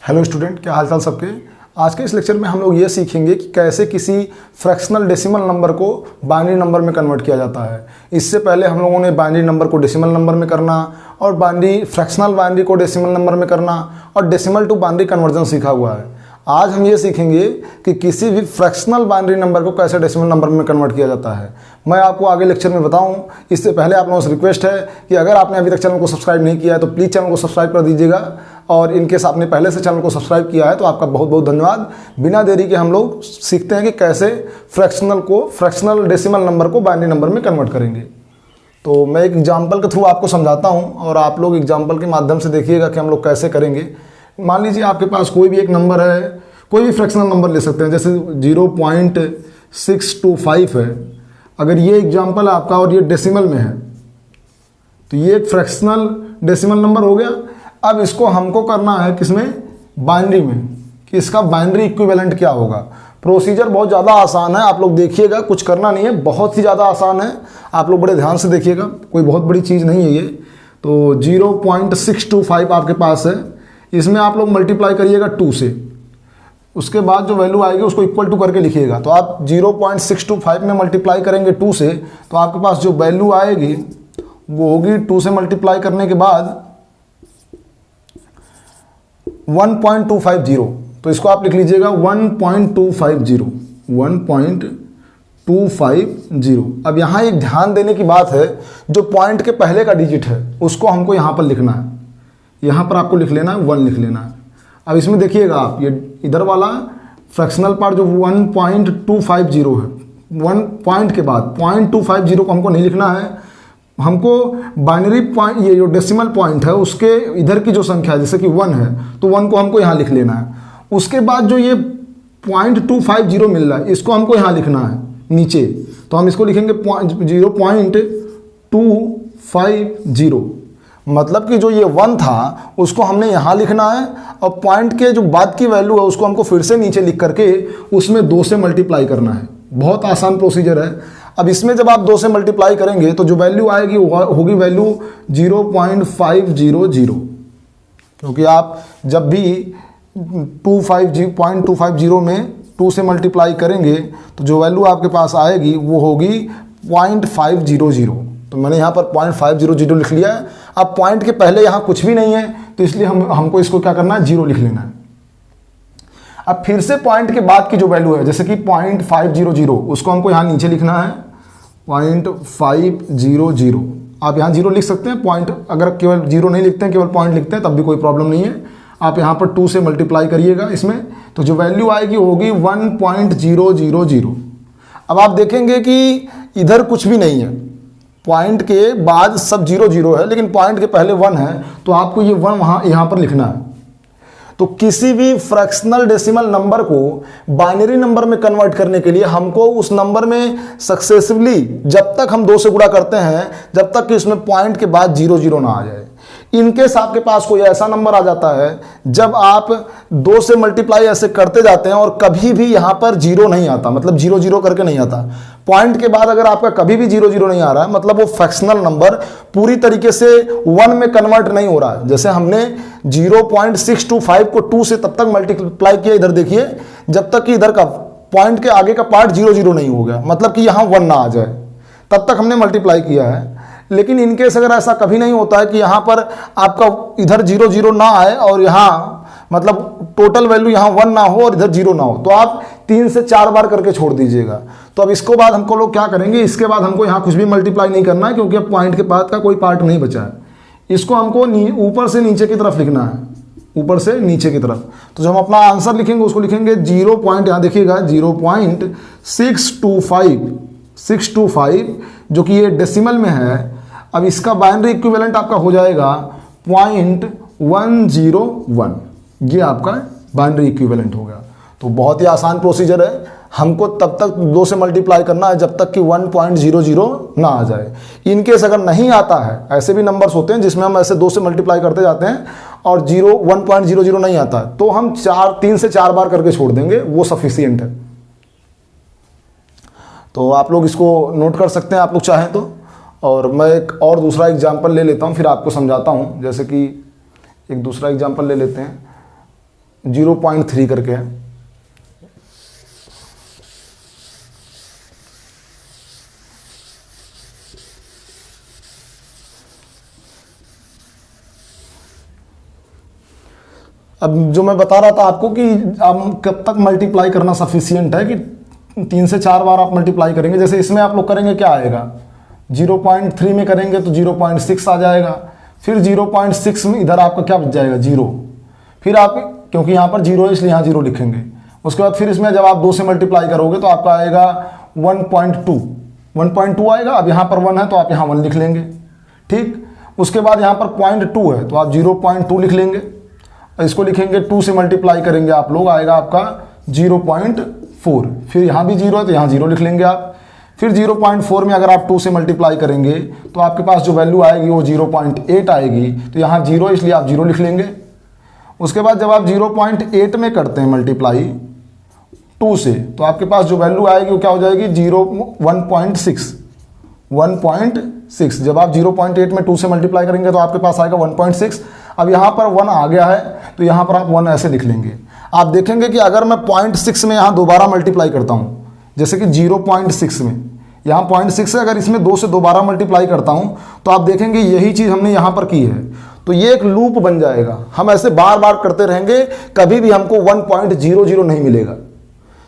Hello student, क्या हालचाल सबके। आज के इस लेक्चर में हम लोग ये सीखेंगे कि कैसे किसी फ्रैक्शनल डेसिमल नंबर को बाइनरी नंबर में कन्वर्ट किया जाता है। इससे पहले हम लोगों ने बाइनरी नंबर को डेसिमल नंबर में करना और बाइनरी फ्रैक्शनल बाइनरी को डेसिमल नंबर में करना और डेसिमल टू बाइनरी कन्वर्जन सीखा हुआ है। आज हम ये सीखेंगे कि किसी भी फ्रैक्शनल बाइनरी नंबर को कैसे डेसिमल नंबर में कन्वर्ट किया जाता है। मैं आपको आगे लेक्चर में बताऊं, इससे पहले आप लोगों से रिक्वेस्ट है कि अगर आपने अभी तक चैनल को सब्सक्राइब नहीं किया है तो प्लीज़ चैनल को सब्सक्राइब कर दीजिएगा, और इनकेस आपने पहले से चैनल को सब्सक्राइब किया है तो आपका बहुत बहुत धन्यवाद। बिना देरी के हम लोग सीखते हैं कि कैसे फ्रैक्शनल डेसिमल नंबर को बाइनरी नंबर में कन्वर्ट करेंगे। तो मैं एक एग्जाम्पल के थ्रू आपको समझाता हूँ और आप लोग एग्जाम्पल के माध्यम से देखिएगा कि हम लोग कैसे करेंगे। मान लीजिए आपके पास कोई भी एक नंबर है, कोई भी फ्रैक्शनल नंबर ले सकते हैं, जैसे 0.625 है। अगर ये एग्जाम्पल आपका और ये डेसिमल में है तो ये एक फ्रैक्शनल डेसिमल नंबर हो गया। अब इसको हमको करना है किसमें, बाइनरी में, कि इसका बाइनरी इक्विवेलेंट क्या होगा। प्रोसीजर बहुत ज़्यादा आसान है, आप लोग देखिएगा, कुछ करना नहीं है, बहुत ही ज़्यादा आसान है। आप लोग बड़े ध्यान से देखिएगा, कोई बहुत बड़ी चीज़ नहीं है ये। तो 0.625 आपके पास है, इसमें आप लोग मल्टीप्लाई करिएगा 2 से, उसके बाद जो वैल्यू आएगी उसको इक्वल टू करके लिखिएगा। तो आप 0.625 में मल्टीप्लाई करेंगे 2 से, तो आपके पास जो वैल्यू आएगी वो होगी 2 से मल्टीप्लाई करने के बाद 1.250। तो इसको आप लिख लीजिएगा 1.250। अब यहाँ एक ध्यान देने की बात है, जो पॉइंट के पहले का डिजिट है उसको हमको यहाँ पर लिखना है। यहाँ पर आपको लिख लेना है 1 लिख लेना है। अब इसमें देखिएगा आप, ये इधर वाला फ्रैक्शनल पार्ट जो 1.250 है, 1 पॉइंट के बाद 0.250 को हमको नहीं लिखना है। हमको बाइनरी पॉइंट, ये जो डेसिमल पॉइंट है उसके इधर की जो संख्या है, जैसे कि 1 है तो 1 को हमको यहाँ लिख लेना है। उसके बाद जो ये 0.250 मिल रहा है इसको हमको यहाँ लिखना है नीचे, तो हम इसको लिखेंगे 0.250। मतलब कि जो ये 1 था उसको हमने यहाँ लिखना है, और पॉइंट के जो बाद की वैल्यू है उसको हमको फिर से नीचे लिख करके उसमें 2 से मल्टीप्लाई करना है। बहुत आसान प्रोसीजर है। अब इसमें जब आप 2 से मल्टीप्लाई करेंगे तो जो वैल्यू आएगी वो होगी वैल्यू 0.500, क्योंकि आप जब भी 0.250 में 2 से मल्टीप्लाई करेंगे तो जो वैल्यू आपके पास आएगी वो होगी 0.500। तो मैंने यहाँ पर 0.500 लिख लिया है। अब पॉइंट के पहले यहाँ कुछ भी नहीं है तो इसलिए हमको इसको क्या करना है, 0 लिख लेना है। अब फिर से पॉइंट के बाद की जो वैल्यू है, जैसे कि 0.500, उसको हमको यहाँ नीचे लिखना है 0.500। आप यहाँ 0 लिख सकते हैं, पॉइंट अगर केवल 0 नहीं लिखते हैं, केवल पॉइंट लिखते हैं तब भी कोई प्रॉब्लम नहीं है। आप यहाँ पर 2 से मल्टीप्लाई करिएगा इसमें, तो जो वैल्यू आएगी होगी 1.000। अब आप देखेंगे कि इधर कुछ भी नहीं है, पॉइंट के बाद सब 0 है, लेकिन पॉइंट के पहले 1 है, तो आपको ये 1 यहाँ पर लिखना है। तो किसी भी फ्रैक्शनल डेसिमल नंबर को बाइनरी नंबर में कन्वर्ट करने के लिए हमको उस नंबर में सक्सेसिवली जब तक हम 2 से गुणा करते हैं, जब तक कि उसमें पॉइंट के बाद 0 ना आ जाए। इनकेस आपके पास कोई ऐसा नंबर आ जाता है जब आप 2 से मल्टीप्लाई ऐसे करते जाते हैं और कभी भी यहाँ पर 0 नहीं आता, मतलब 0 करके नहीं आता, पॉइंट के बाद अगर आपका कभी भी 0 नहीं आ रहा है, मतलब वो फ्रैक्शनल नंबर पूरी तरीके से 1 में कन्वर्ट नहीं हो रहा है। जैसे हमने 0.625 को 2 से तब तक मल्टीप्लाई किया, इधर देखिए, जब तक कि इधर का पॉइंट के आगे का पार्ट 0 नहीं हो गया, मतलब कि यहाँ 1 ना आ जाए, तब तक हमने मल्टीप्लाई किया है। लेकिन इनकेस अगर ऐसा कभी नहीं होता है कि यहाँ पर आपका इधर 0 ना आए और यहाँ मतलब टोटल वैल्यू यहाँ 1 ना हो और इधर 0 ना हो, तो आप 3 से 4 बार करके छोड़ दीजिएगा। तो अब इसको बाद हमको लोग क्या करेंगे, इसके बाद हमको यहाँ कुछ भी मल्टीप्लाई नहीं करना है, क्योंकि अब पॉइंट के बाद का कोई पार्ट नहीं बचा है। इसको हमको ऊपर से नीचे की तरफ लिखना है, ऊपर से नीचे की तरफ। तो जब हम अपना आंसर लिखेंगे उसको लिखेंगे 0. यहाँ देखिएगा 0.625, जो कि ये डेसिमल में है। अब इसका बाइनरी इक्विवेलेंट आपका हो जाएगा 0.101। ये आपका बाइनरी इक्विवेलेंट हो गया। तो बहुत ही आसान प्रोसीजर है, हमको तब तक 2 से मल्टीप्लाई करना है जब तक कि 1.00 ना आ जाए। इनकेस अगर नहीं आता है, ऐसे भी नंबर्स होते हैं जिसमें हम ऐसे 2 से मल्टीप्लाई करते जाते हैं और 1.00 नहीं आता है, तो हम 3 से 4 बार करके छोड़ देंगे, वो सफिशियंट है। तो आप लोग इसको नोट कर सकते हैं आप लोग चाहें तो। और मैं एक और दूसरा एग्जाम्पल ले लेता हूँ, फिर आपको समझाता हूँ। जैसे कि एक दूसरा एग्जाम्पल ले लेते हैं। 0.3 करके है। अब जो मैं बता रहा था आपको कि आप कब तक मल्टीप्लाई करना सफिशियंट है कि 3 से 4 बार आप मल्टीप्लाई करेंगे। जैसे इसमें आप लोग करेंगे क्या आएगा, 0.3 में करेंगे तो 0.6 आ जाएगा, फिर 0.6 में इधर आपका क्या बच जाएगा 0, फिर आप क्योंकि यहाँ पर 0 है इसलिए यहाँ 0 लिखेंगे। उसके बाद फिर इसमें जब आप 2 से मल्टीप्लाई करोगे तो आपका आएगा 1.2 आएगा। अब यहाँ पर 1 है तो आप यहाँ 1 लिख लेंगे, ठीक। उसके बाद यहाँ पर 0.2 है तो आप 0.2 लिख लेंगे, इसको लिखेंगे 2 से मल्टीप्लाई करेंगे आप लोग, आएगा आपका 0.4, फिर यहाँ भी 0 है तो यहाँ 0 लिख लेंगे आप। फिर 0.4 में अगर आप 2 से मल्टीप्लाई करेंगे तो आपके पास जो वैल्यू आएगी वो 0.8 आएगी, तो यहाँ 0 इसलिए आप 0 लिख लेंगे। उसके बाद जब आप 0.8 में करते हैं मल्टीप्लाई 2 से तो आपके पास जो वैल्यू आएगी वो क्या हो जाएगी 1.6। जब आप 0.8 में 2 से मल्टीप्लाई करेंगे तो आपके पास आएगा 1.6। अब यहाँ पर 1 आ गया है तो यहाँ पर आप 1 ऐसे लिख लेंगे। आप देखेंगे कि अगर मैं 0.6 में यहाँ दोबारा मल्टीप्लाई करता हूँ, जैसे कि 0.6 में यहाँ 0.6 है, अगर इसमें 2 से दोबारा मल्टीप्लाई करता हूँ तो आप देखेंगे यही चीज़ हमने यहाँ पर की है, तो ये एक लूप बन जाएगा। हम ऐसे बार बार करते रहेंगे, कभी भी हमको 1.00 नहीं मिलेगा।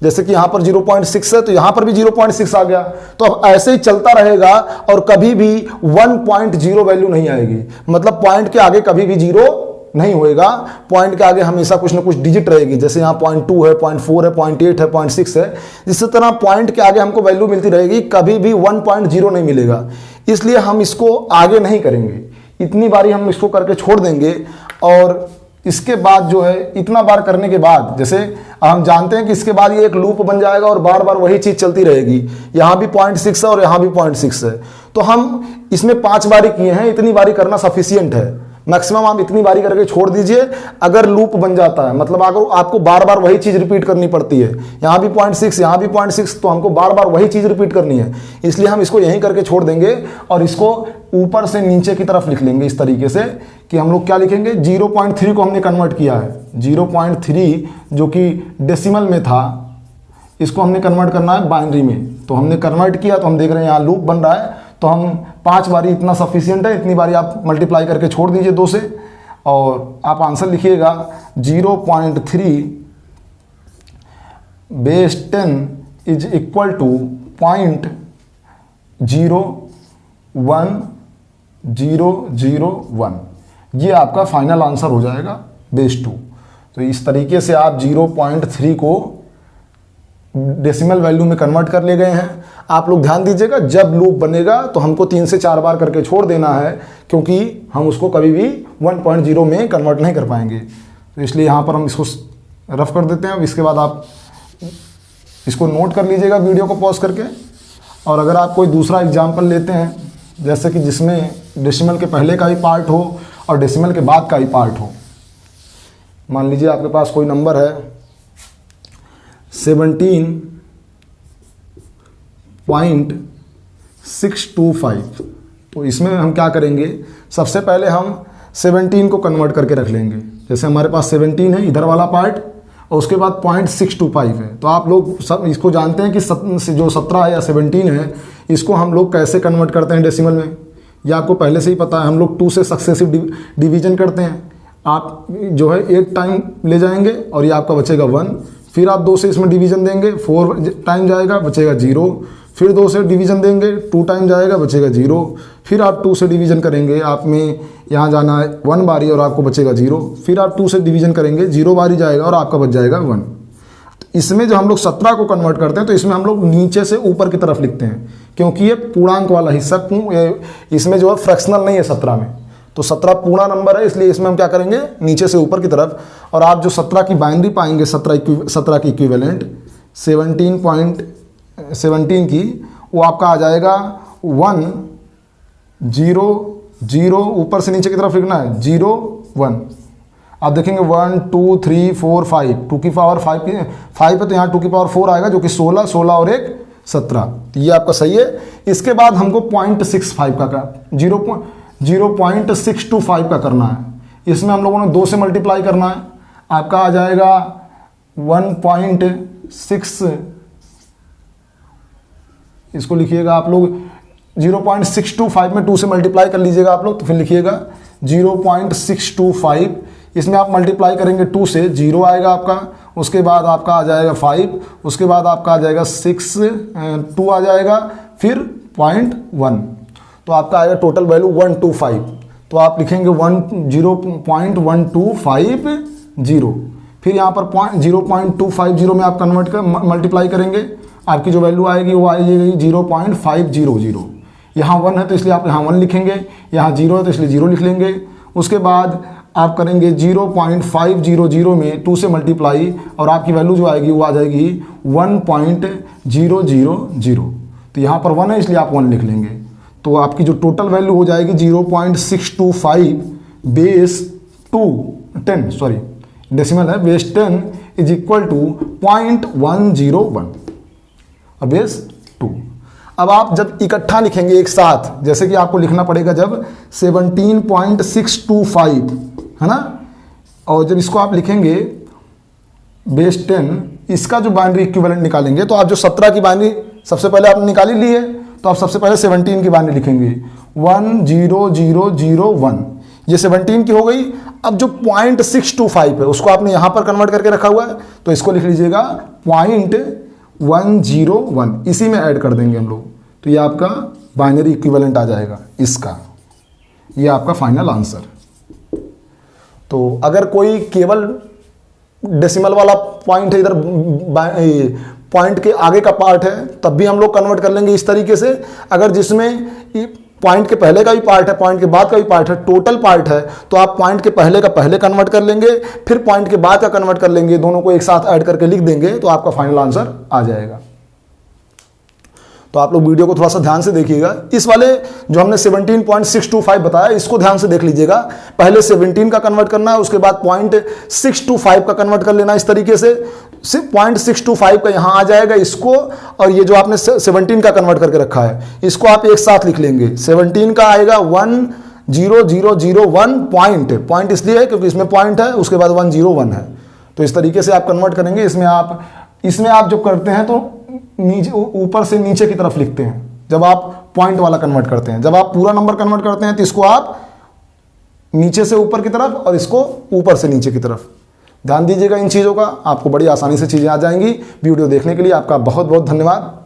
जैसे कि यहाँ पर 0.6 है तो यहाँ पर भी 0.6 आ गया, तो अब ऐसे ही चलता रहेगा और कभी भी 1.0 वैल्यू नहीं आएगी। मतलब पॉइंट के आगे कभी भी 0 नहीं होएगा, पॉइंट के आगे हमेशा कुछ ना कुछ डिजिट रहेगी। जैसे यहाँ 0.2 है, 0.4 है, 0.8 है, 0.6 है, इसी तरह पॉइंट के आगे हमको वैल्यू मिलती रहेगी, कभी भी 1.0 नहीं मिलेगा। इसलिए हम इसको आगे नहीं करेंगे, इतनी बारी हम इसको करके छोड़ देंगे। और इसके बाद जो है इतना बार करने के बाद, जैसे हम जानते हैं कि इसके बाद ये एक लूप बन जाएगा और बार बार वही चीज़ चलती रहेगी। यहाँ भी 0.6 है और यहाँ भी 0.6 है, तो हम इसमें 5 बारी किए हैं, इतनी बारी करना सफिशियंट है। मैक्सिमम आप इतनी बारी करके छोड़ दीजिए। अगर लूप बन जाता है, मतलब अगर आपको बार बार वही चीज़ रिपीट करनी पड़ती है, यहाँ भी 0.6 यहाँ भी 0.6, तो हमको बार बार वही चीज़ रिपीट करनी है, इसलिए हम इसको यहीं करके छोड़ देंगे और इसको ऊपर से नीचे की तरफ लिख लेंगे इस तरीके से कि हम लोग क्या लिखेंगे, 0.3 को हमने कन्वर्ट किया है, 0.3 जो कि डेसिमल में था, इसको हमने कन्वर्ट करना है बाइनरी में। तो हमने कन्वर्ट किया तो हम देख रहे हैं यहाँ लूप बन रहा है, तो हम 5 बारी इतना सफिशियंट है, इतनी बारी आप मल्टीप्लाई करके छोड़ दीजिए 2 से और आप आंसर लिखिएगा 0.3 बेस 10 इज इक्वल टू 0.01001। ये आपका फाइनल आंसर हो जाएगा बेस 2। तो इस तरीके से आप 0.3 को डेसिमल वैल्यू में कन्वर्ट कर ले गए हैं। आप लोग ध्यान दीजिएगा, जब लूप बनेगा तो हमको 3 से 4 बार करके छोड़ देना है, क्योंकि हम उसको कभी भी 1.0 में कन्वर्ट नहीं कर पाएंगे। तो इसलिए यहाँ पर हम इसको रफ कर देते हैं। अब इसके बाद आप इसको नोट कर लीजिएगा वीडियो को पॉज करके। और अगर आप कोई दूसरा एग्जाम्पल लेते हैं, जैसे कि जिसमें डेसिमल के पहले का ही पार्ट हो और डेसिमल के बाद का ही पार्ट हो, मान लीजिए आपके पास कोई नंबर है 17.625, तो इसमें हम क्या करेंगे, सबसे पहले हम 17 को कन्वर्ट करके रख लेंगे। जैसे हमारे पास 17 है इधर वाला पार्ट और उसके बाद 0.625 है, तो आप लोग सब इसको जानते हैं कि जो 17 या 17 है, इसको हम लोग कैसे कन्वर्ट करते हैं डेसिमल में, यह आपको पहले से ही पता है। हम लोग 2 से सक्सेसिव डिवीजन करते हैं। आप जो है 8 टाइम ले जाएंगे और ये आपका बचेगा 1, फिर आप 2 से इसमें डिवीजन देंगे, 4 टाइम जाएगा बचेगा 0, फिर 2 से डिवीजन देंगे 2 टाइम जाएगा बचेगा 0, फिर आप 2 से डिवीजन करेंगे, आप में यहाँ जाना है 1 बारी और आपको बचेगा 0, फिर आप 2 से डिवीजन करेंगे 0 बारी जाएगा और आपका बच जाएगा 1। तो इसमें जो हम लोग 17 को कन्वर्ट करते हैं तो इसमें हम लोग नीचे से ऊपर की तरफ लिखते हैं, क्योंकि ये पूर्णांक वाला हिस्सा, इसमें जो है फ्रैक्शनल नहीं है 17 में, तो 17 पूर्ण नंबर है, इसलिए इसमें हम क्या करेंगे नीचे से ऊपर की तरफ। और आप जो 17 की बाइनरी पाएंगे, 17 की इक्विवेलेंट 17 की, वो आपका आ जाएगा 1 0 0, ऊपर से नीचे की तरफ लिखना है 0 1। आप देखेंगे 1 2 3 4 5, 2 की पावर 5 है तो यहाँ 2 की पावर 4 आएगा, जो कि 16 और 1 17। तो ये आपका सही है। इसके बाद हमको 0.65 का 0.625 का करना है। इसमें हम लोगों ने 2 से मल्टीप्लाई करना है। आपका आ जाएगा 1.6, इसको लिखिएगा आप लोग 0.625 में 2 से मल्टीप्लाई कर लीजिएगा आप लोग, तो फिर लिखिएगा 0.625, इसमें आप मल्टीप्लाई करेंगे 2 से, 0 आएगा आपका, उसके बाद आपका आ जाएगा 5, उसके बाद आपका आ जाएगा 6, 2 आ जाएगा, फिर 0.1, तो आपका आएगा टोटल वैल्यू 125। तो आप लिखेंगे 0.125, फिर यहाँ पर 0.250 में आप कन्वर्ट कर मल्टीप्लाई करेंगे, आपकी जो वैल्यू आएगी वो आएगी 0.500। यहाँ 1 है तो इसलिए आप यहाँ 1 लिखेंगे, यहाँ 0 है तो इसलिए 0 लिख लेंगे। उसके बाद आप करेंगे 0.500 में 2 से मल्टीप्लाई, और आपकी वैल्यू जो आएगी वो आ जाएगी 1.000। तो यहाँ पर 1 है इसलिए आप 1 लिख लेंगे। तो आपकी जो टोटल वैल्यू हो जाएगी 0.625 बेस 10, सॉरी डेसिमल है, बेस 10 इज इक्वल टू 0.101 और बेस 2। अब आप जब इकट्ठा लिखेंगे एक साथ, जैसे कि आपको लिखना पड़ेगा जब 17.625 है ना, और जब इसको आप लिखेंगे बेस 10, इसका जो बाइनरी इक्विवेलेंट निकालेंगे, तो आप जो 17 की बाइनरी सबसे पहले आपने निकाली ली है, तो आप सबसे पहले 17 की बाइनरी लिखेंगे 10001, ये 17 की हो गई। अब जो 0.625 है उसको आपने यहाँ पर कन्वर्ट करके रखा हुआ है, तो इसको लिख लीजिएगा 0.101, इसी में ऐड कर देंगे हम लोग, तो ये आपका बाइनरी इक्विवेलेंट आ जाएगा इसका, ये आपका फाइनल आंसर। तो अगर कोई केवल डेसिमल वाला पॉइंट है, इधर पॉइंट के आगे का पार्ट है, तब भी हम लोग कन्वर्ट कर लेंगे इस तरीके से। अगर जिसमें पॉइंट के पहले का भी पार्ट है, पॉइंट के बाद का भी पार्ट है, टोटल पार्ट है, तो आप पॉइंट के पहले का पहले कन्वर्ट कर लेंगे, फिर पॉइंट के बाद का कन्वर्ट कर लेंगे, दोनों को एक साथ ऐड करके लिख देंगे, तो आपका फाइनल आंसर आ जाएगा। तो आप लोग वीडियो को थोड़ा सा ध्यान से देखिएगा। इस वाले जो हमने 17.625 बताया, इसको ध्यान से देख लीजिएगा। पहले 17 का कन्वर्ट करना है, उसके बाद 0.625 का कन्वर्ट कर लेना इस तरीके से। 0.625 का यहाँ आ जाएगा इसको, और ये जो आपने 17 का कन्वर्ट करके रखा है, इसको आप एक साथ लिख लेंगे। 17 का आएगा 10001 पॉइंट इसलिए है क्योंकि इसमें पॉइंट है, उसके बाद 101 है। तो इस तरीके से आप कन्वर्ट करेंगे। इसमें आप जो करते हैं तो नीचे ऊपर से नीचे की तरफ लिखते हैं जब आप पॉइंट वाला कन्वर्ट करते हैं। जब आप पूरा नंबर कन्वर्ट करते हैं तो इसको आप नीचे से ऊपर की तरफ और इसको ऊपर से नीचे की तरफ। ध्यान दीजिएगा इन चीज़ों का, आपको बड़ी आसानी से चीज़ें आ जाएंगी। वीडियो देखने के लिए आपका बहुत बहुत धन्यवाद।